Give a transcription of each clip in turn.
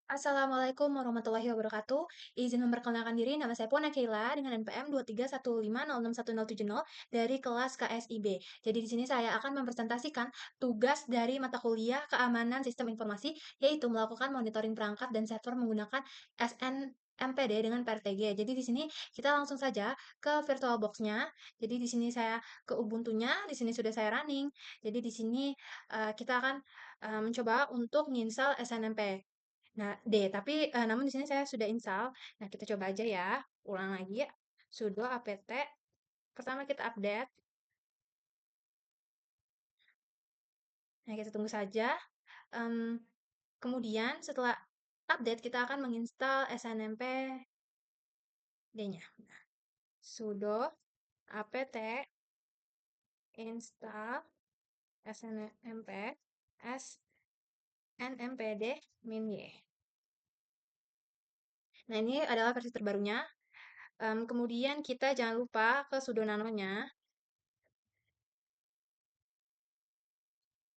Assalamualaikum warahmatullahi wabarakatuh. Izin memperkenalkan diri, nama saya Pona Keila dengan NPM 231506170 dari kelas KSIB. Jadi di sini saya akan mempresentasikan tugas dari mata kuliah Keamanan Sistem Informasi, yaitu melakukan monitoring perangkat dan server menggunakan SNMPD dengan PRTG. Jadi di sini kita langsung saja ke VirtualBox-nya. Jadi di sini saya ke Ubuntu-nya, di sini sudah saya running. Jadi di sini kita akan mencoba untuk menginstal SNMP. Nah, tapi namun di sini saya sudah install. Nah, kita coba aja ya. Ulang lagi ya. Sudo apt. Pertama kita update. Nah, kita tunggu saja. Em, Kemudian setelah update kita akan menginstal SNMPD-nya. Nah, sudo apt install snmp snmpd-y. Nah, ini adalah versi terbarunya. Kemudian kita jangan lupa ke sudo nano-nya.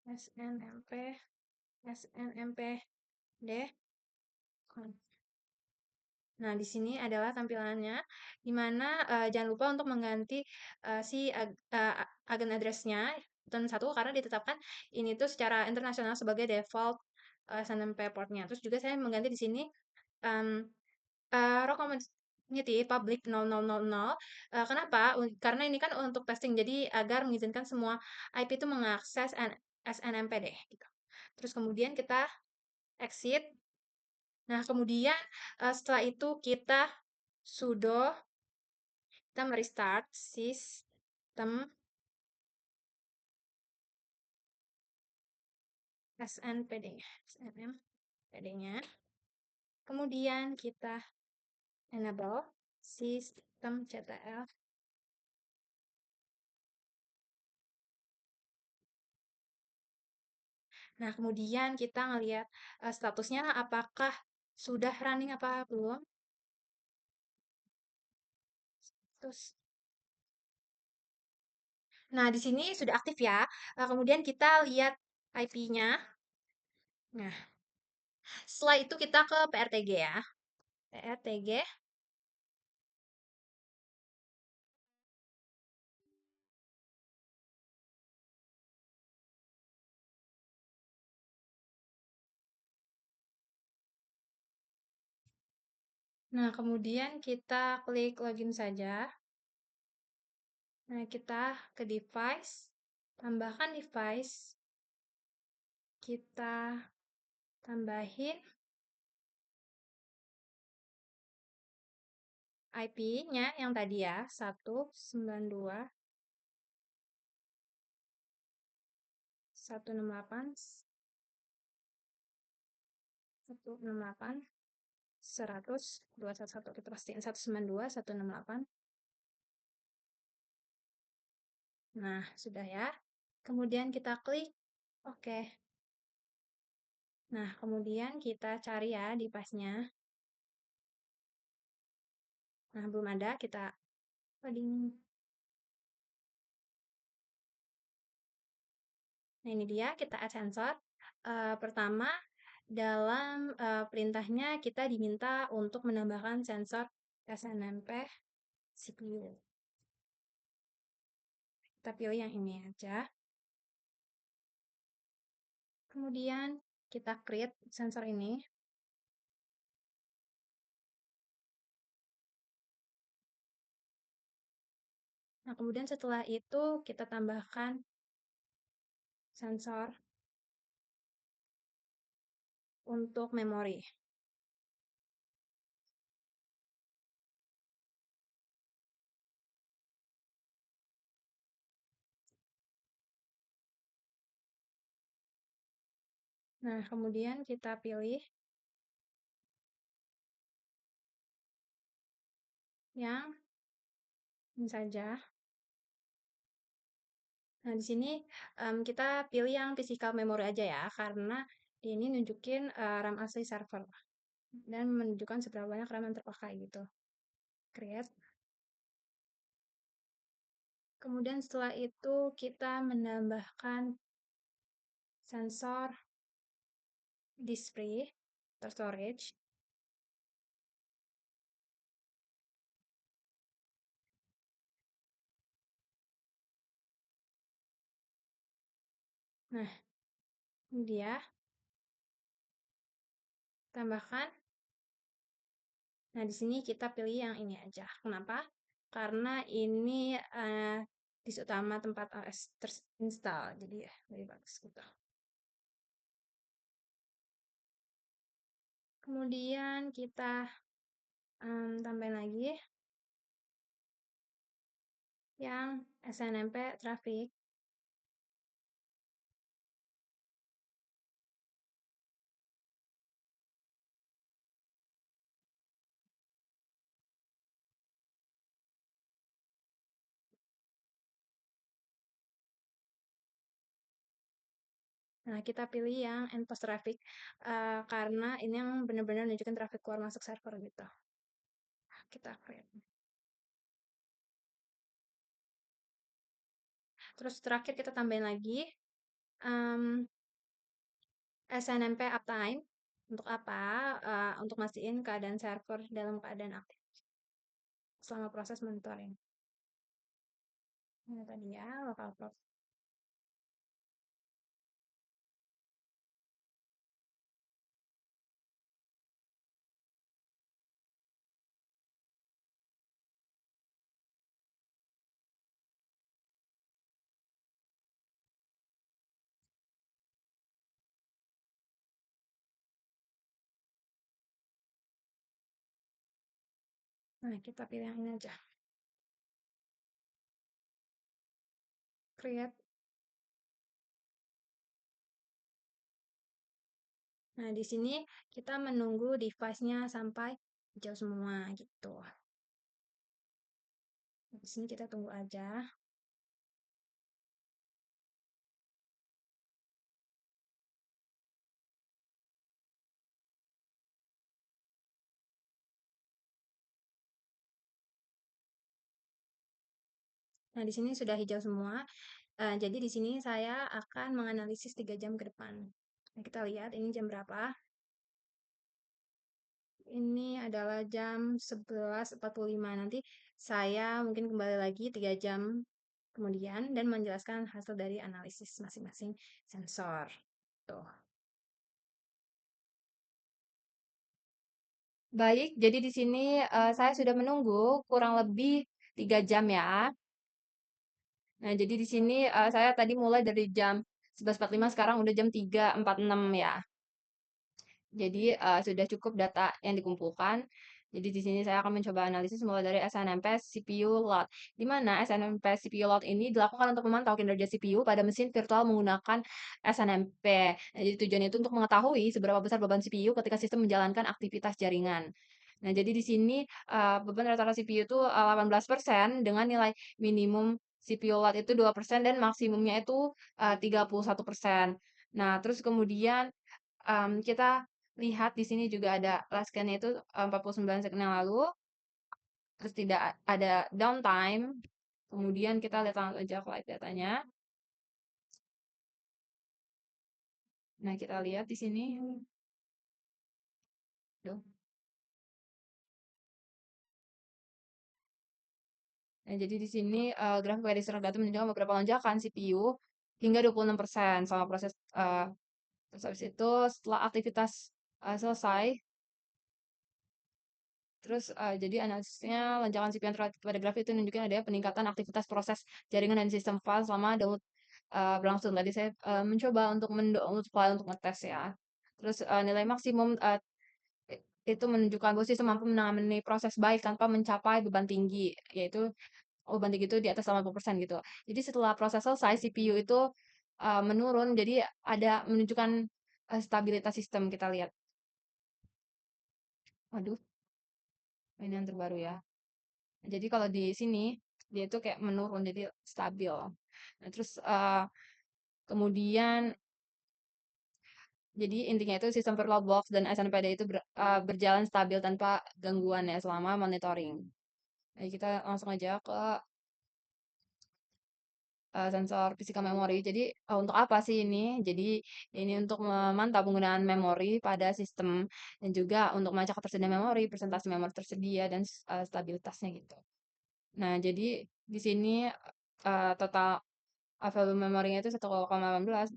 snmp snmpd. Nah, di sini adalah tampilannya, di mana jangan lupa untuk mengganti agen address-nya dan satu karena ditetapkan ini tuh secara internasional sebagai default SNMP port-nya. Terus juga saya mengganti di sini um, community public 0000. Kenapa? Karena ini kan untuk testing, jadi agar mengizinkan semua IP itu mengakses SNMPD gitu. Terus kemudian kita exit. Nah, kemudian setelah itu kita sudo, kita merestart sistem SNPD-nya, SNMPD-nya. Kemudian kita enable sistem CTL. Nah, kemudian kita ngelihat statusnya apakah sudah running apa belum. Terus, nah di sini sudah aktif ya. Kemudian kita lihat IP-nya. Nah, setelah itu kita ke PRTG ya. PRTG. Nah, kemudian kita klik login saja. Nah, kita ke device, tambahkan device, kita tambahin IP-nya yang tadi ya, 192.168.168.100.211. Kita pastiin 192.168. Nah, sudah ya. Kemudian kita klik oke. Nah, kemudian kita cari ya device-nya. Nah, belum ada, kita loading. Nah, ini dia, kita add sensor. Pertama, dalam perintahnya kita diminta untuk menambahkan sensor SNMP CPU. Kita pilih yang ini aja. Kemudian kita create sensor ini. Nah, kemudian setelah itu kita tambahkan sensor untuk memori. Nah, kemudian kita pilih yang ini saja. Nah, di sini kita pilih yang physical memory aja ya, karena ini nunjukin RAM asli server dan menunjukkan seberapa banyak RAM yang terpakai gitu. Create. Kemudian setelah itu kita menambahkan sensor display. Storage. Nah, ini dia. Tambahkan. Nah, di sini kita pilih yang ini aja. Kenapa? Karena ini disk utama tempat OS terinstall. Jadi ya, lebih bagus gitu. Kemudian kita tambahin lagi yang SNMP traffic. Nah, kita pilih yang endpost traffic karena ini yang benar-benar menunjukkan traffic keluar masuk server gitu. Nah, kita create. Terus terakhir kita tambahin lagi SNMP uptime. Untuk apa? Untuk mastiin keadaan server dalam keadaan aktif selama proses monitoring. Ini tadi ya, localhost. Nah, kita pilih yang ini aja. Create. Nah, di sini kita menunggu device-nya sampai hijau semua gitu. Di sini kita tunggu aja. Nah, di sini sudah hijau semua. Jadi di sini saya akan menganalisis 3 jam ke depan. Nah, kita lihat ini jam berapa. Ini adalah jam 11.45. Nanti saya mungkin kembali lagi 3 jam kemudian dan menjelaskan hasil dari analisis masing-masing sensor. Tuh. Baik, jadi di sini saya sudah menunggu kurang lebih 3 jam ya. Nah, jadi di sini saya tadi mulai dari jam 11.45, sekarang udah jam 3.46 ya. Jadi sudah cukup data yang dikumpulkan. Jadi di sini saya akan mencoba analisis mulai dari SNMP CPU load. Di mana SNMP CPU load ini dilakukan untuk memantau kinerja CPU pada mesin virtual menggunakan SNMP. Nah, jadi tujuannya itu untuk mengetahui seberapa besar beban CPU ketika sistem menjalankan aktivitas jaringan. Nah, jadi di sini beban rata-rata CPU itu 18% dengan nilai minimum CPU load itu 2% dan maksimumnya itu 31%. Nah, terus kemudian kita lihat di sini juga ada last scan-nya itu 49 second yang lalu, terus tidak ada downtime. Kemudian kita lihat langsung aja flight datanya. Nah, kita lihat di sini. Duh. Nah, jadi di sini grafik pada diserap data menunjukkan beberapa lonjakan CPU hingga 26% selama proses terus habis itu setelah aktivitas selesai. Terus jadi analisisnya lonjakan CPU yang terlihat pada grafik itu menunjukkan adanya peningkatan aktivitas proses jaringan dan sistem file selama download berlangsung. Tadi saya mencoba untuk mendownload file untuk ngetes ya. Terus nilai maksimum itu menunjukkan bahwa sistem mampu menangani proses baik tanpa mencapai beban tinggi, yaitu beban tinggi itu di atas 80% gitu. Jadi setelah proses selesai, CPU itu menurun, jadi ada menunjukkan stabilitas sistem kita lihat. Waduh, ini yang terbaru ya. Jadi kalau di sini dia itu kayak menurun, jadi stabil. Nah, terus kemudian jadi intinya itu sistem virtual box dan SNPD itu berjalan stabil tanpa gangguan ya selama monitoring. Jadi kita langsung aja ke sensor physical memory. Jadi, untuk apa sih ini? Jadi, ini untuk memantau penggunaan memori pada sistem dan juga untuk melacak ketersediaan memori, presentasi memori tersedia, dan stabilitasnya gitu. Nah, jadi di sini, total volume memorinya itu 1,18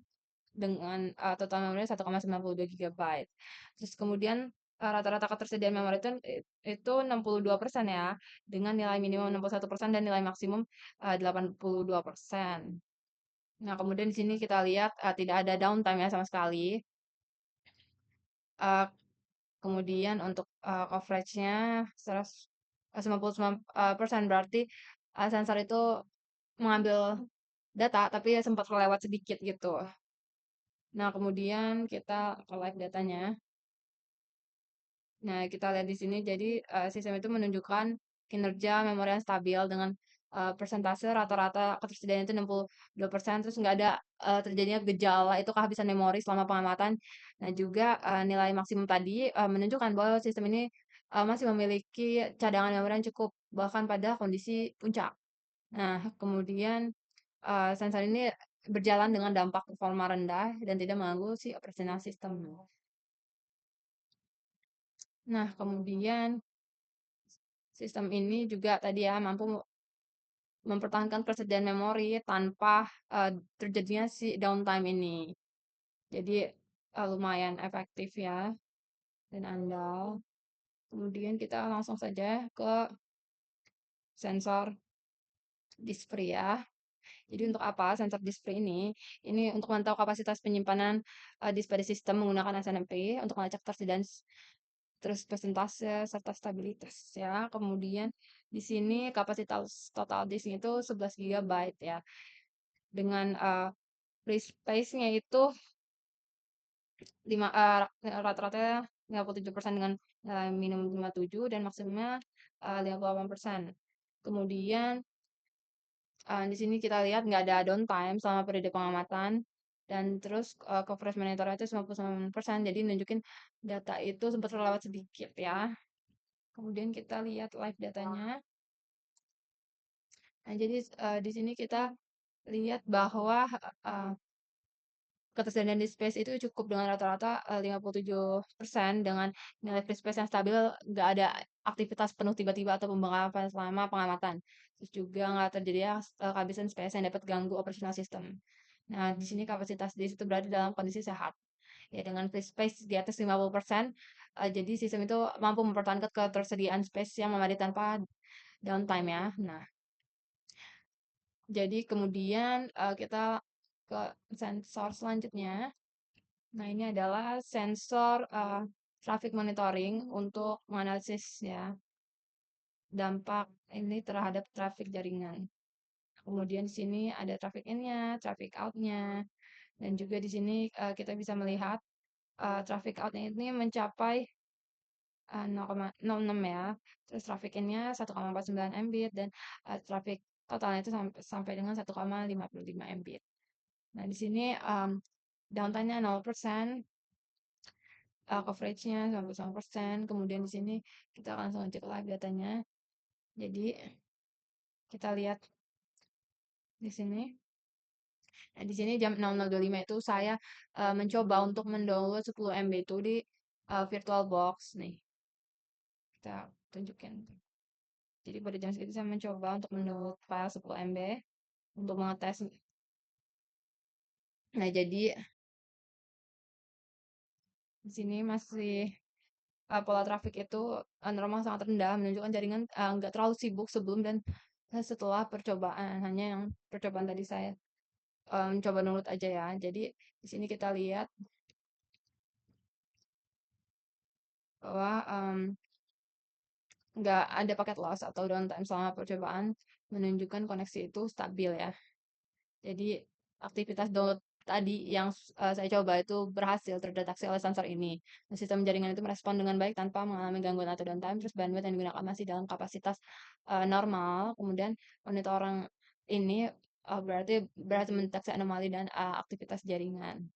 dengan, total memorinya 1,92 GB. Terus kemudian, rata-rata ketersediaan memori itu 62% ya, dengan nilai minimum 61% dan nilai maksimum, 82%. Nah, kemudian di sini kita lihat, tidak ada downtime ya sama sekali. Eee, Kemudian untuk, coverage-nya 99%, berarti, sensor itu mengambil data, tapi ya sempat kelewat sedikit gitu. Nah, kemudian kita ke live datanya. Nah, kita lihat di sini, jadi sistem itu menunjukkan kinerja memori yang stabil dengan persentase rata-rata ketersediaan itu 62%, terus nggak ada terjadinya gejala itu kehabisan memori selama pengamatan. Nah, juga nilai maksimum tadi menunjukkan bahwa sistem ini masih memiliki cadangan memori yang cukup, bahkan pada kondisi puncak. Nah, kemudian sensor ini berjalan dengan dampak performa rendah dan tidak mengganggu si operasional sistem. Nah, kemudian sistem ini juga tadi ya mampu mempertahankan persediaan memori tanpa terjadinya si downtime ini. Jadi lumayan efektif ya dan andal. Kemudian kita langsung saja ke sensor display ya. Jadi untuk apa sensor display ini? Ini untuk memantau kapasitas penyimpanan disk pada sistem menggunakan SNMP untuk melacak ketersediaan terus persentase serta stabilitas ya. Kemudian di sini kapasitas total disknya itu 11 GB ya. Dengan free space-nya itu rata-rata 57% dengan minimum 57 dan maksimumnya 58%. Kemudian di sini kita lihat nggak ada downtime selama periode pengamatan dan terus coverage monitornya itu 99%, jadi nunjukin data itu sempat terlewat sedikit ya. Kemudian kita lihat live datanya. Nah, jadi di sini kita lihat bahwa ketersediaan disk space itu cukup dengan rata-rata 57% dengan nilai free space yang stabil, nggak ada aktivitas penuh tiba-tiba atau pembengkakan selama pengamatan. Terus juga nggak terjadi ya, kehabisan space yang dapat ganggu operasional sistem. Nah, di sini kapasitas disk itu berada dalam kondisi sehat. Ya, dengan free space di atas 50%, jadi sistem itu mampu mempertahankan ketersediaan space yang memadai tanpa downtime ya. Nah, jadi kemudian kita ke sensor selanjutnya. Nah, ini adalah sensor traffic monitoring untuk menganalisis ya dampak ini terhadap traffic jaringan. Kemudian di sini ada traffic in-nya, traffic out-nya, dan juga di sini kita bisa melihat traffic out-nya ini mencapai 0,06 ya. Terus traffic in-nya 1,49 Mbit dan traffic totalnya itu sampai dengan 1,55 Mbit. Nah, di sini downtime-nya 0%, coverage-nya 99%. Kemudian di sini kita akan langsung cek live datanya. Jadi kita lihat di sini. Nah, di sini jam 00.25 itu saya mencoba untuk mendownload 10 MB itu di VirtualBox nih. Kita tunjukin. Jadi pada jam segitu saya mencoba untuk mendownload file 10 MB untuk mengetes. Nah, jadi di sini masih pola traffic itu normal sangat rendah, menunjukkan jaringan nggak terlalu sibuk sebelum dan setelah percobaan. Hanya yang percobaan tadi saya coba download aja ya. Jadi di sini kita lihat bahwa nggak ada paket loss atau downtime selama percobaan, menunjukkan koneksi itu stabil ya. Jadi aktivitas download tadi yang saya coba itu berhasil terdeteksi oleh sensor ini. Nah, sistem jaringan itu merespon dengan baik tanpa mengalami gangguan atau downtime, terus bandwidth yang digunakan masih dalam kapasitas normal. Kemudian monitoring ini berarti berhasil mendeteksi anomali dan aktivitas jaringan.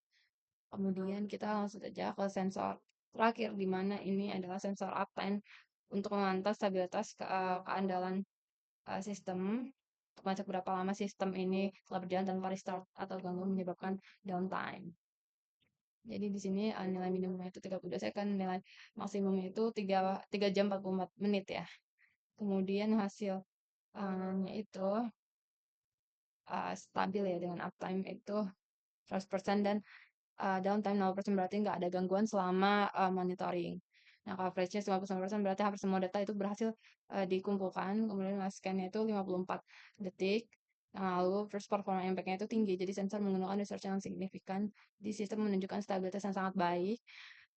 Kemudian kita langsung saja ke sensor terakhir, di mana ini adalah sensor uptime untuk memantau stabilitas keandalan sistem. untuk melacak berapa lama sistem ini telah berjalan tanpa restart atau gangguan menyebabkan downtime. Jadi di sini nilai minimumnya itu 32 second, nilai maksimumnya itu 3 jam 44 menit ya. Kemudian hasil itu stabil ya dengan uptime itu 100% dan downtime 0% berarti nggak ada gangguan selama monitoring. Nah, coverage-nya 99% berarti hampir semua data itu berhasil dikumpulkan. Kemudian scan-nya itu 54 detik. Nah, lalu first performa impact-nya itu tinggi. Jadi sensor menggunakan research yang signifikan di sistem menunjukkan stabilitas yang sangat baik.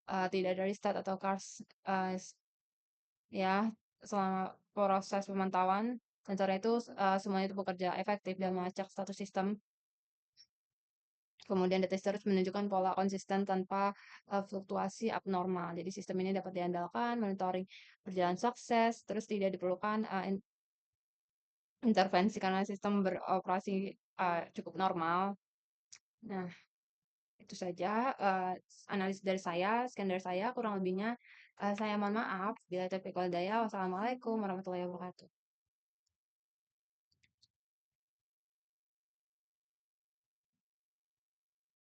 Tidak ada restart atau cars ya selama proses pemantauan sensornya itu semuanya itu bekerja efektif dan melacak status sistem. Kemudian deteksi terus menunjukkan pola konsisten tanpa fluktuasi abnormal. Jadi sistem ini dapat diandalkan, monitoring berjalan sukses, terus tidak diperlukan intervensi karena sistem beroperasi cukup normal. Nah, itu saja analisis dari saya, scan dari saya, kurang lebihnya saya mohon maaf bila ada daya. Wassalamualaikum warahmatullahi wabarakatuh.